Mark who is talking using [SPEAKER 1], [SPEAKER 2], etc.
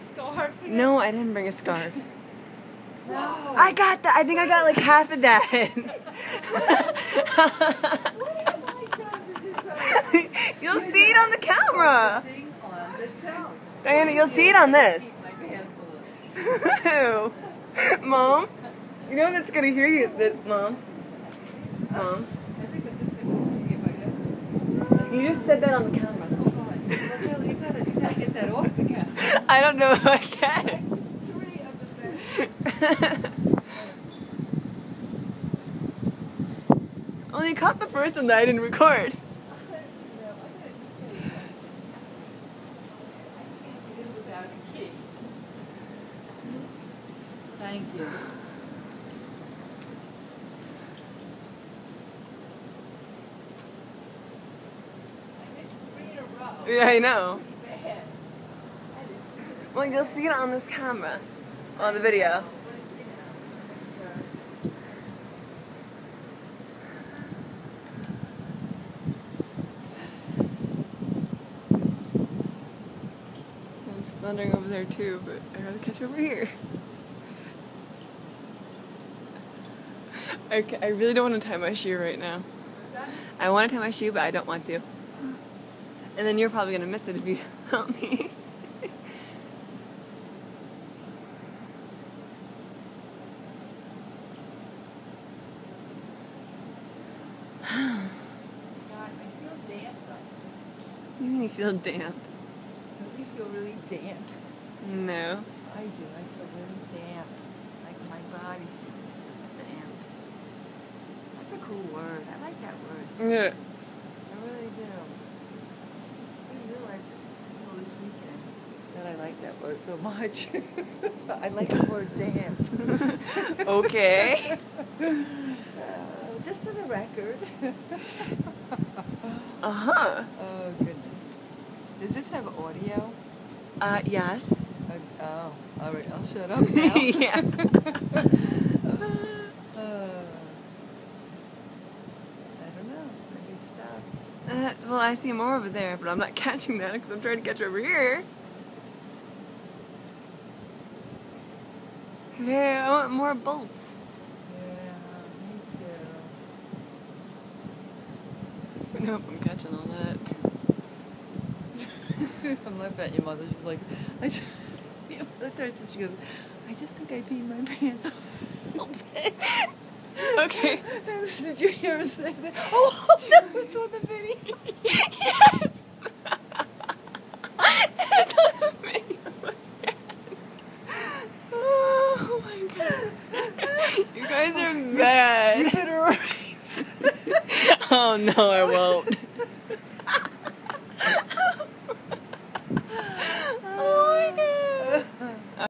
[SPEAKER 1] scarf?
[SPEAKER 2] No, I didn't bring a scarf.
[SPEAKER 1] No.
[SPEAKER 2] I got that. I think I got like half of that. You'll see it on the camera. Diana, you'll see it on this. Mom, you know that's gonna hear you, Mom. Mom. You just said that on the camera.
[SPEAKER 1] You gotta get that off the camera.
[SPEAKER 2] I don't know if I can. Well, you caught the first one that I didn't record.
[SPEAKER 1] Thank you.
[SPEAKER 2] Yeah, I know. Well, you'll see it on this camera, on the video. It's thundering over there too, but I gotta catch over here. Okay, I really don't want to tie my shoe right now. I want to tie my shoe, but I don't want to. And then you're probably gonna miss it if you help me.
[SPEAKER 1] God, I feel damp though.
[SPEAKER 2] What do you mean you feel damp?
[SPEAKER 1] Don't you feel really damp?
[SPEAKER 2] No.
[SPEAKER 1] I do. I feel really damp. Like my body feels just damp. That's a cool word. I like that word.
[SPEAKER 2] Yeah.
[SPEAKER 1] I really do. I didn't realize it until this weekend that I like that word so much. I like the word damp.
[SPEAKER 2] Okay.
[SPEAKER 1] Just for the record.
[SPEAKER 2] Uh-huh.
[SPEAKER 1] Oh, goodness. Does this have audio?
[SPEAKER 2] Yes.
[SPEAKER 1] Oh, all right. I'll shut up now.
[SPEAKER 2] Yeah.
[SPEAKER 1] I don't know. Maybe stop.
[SPEAKER 2] Well, I see more over there, but I'm not catching that because I'm trying to catch over here. Yeah, I want more bolts.
[SPEAKER 1] Yeah, me too.
[SPEAKER 2] I know if I'm catching all that.
[SPEAKER 1] I'm laughing at your mother. She's like, she goes, I just think I peed my pants a little bit.
[SPEAKER 2] Okay.
[SPEAKER 1] Did you hear her say that? Oh, no, it's on the video.
[SPEAKER 2] Yes! It's on the video again. Oh my god. You guys are bad.
[SPEAKER 1] You better erase.
[SPEAKER 2] Oh no, I won't.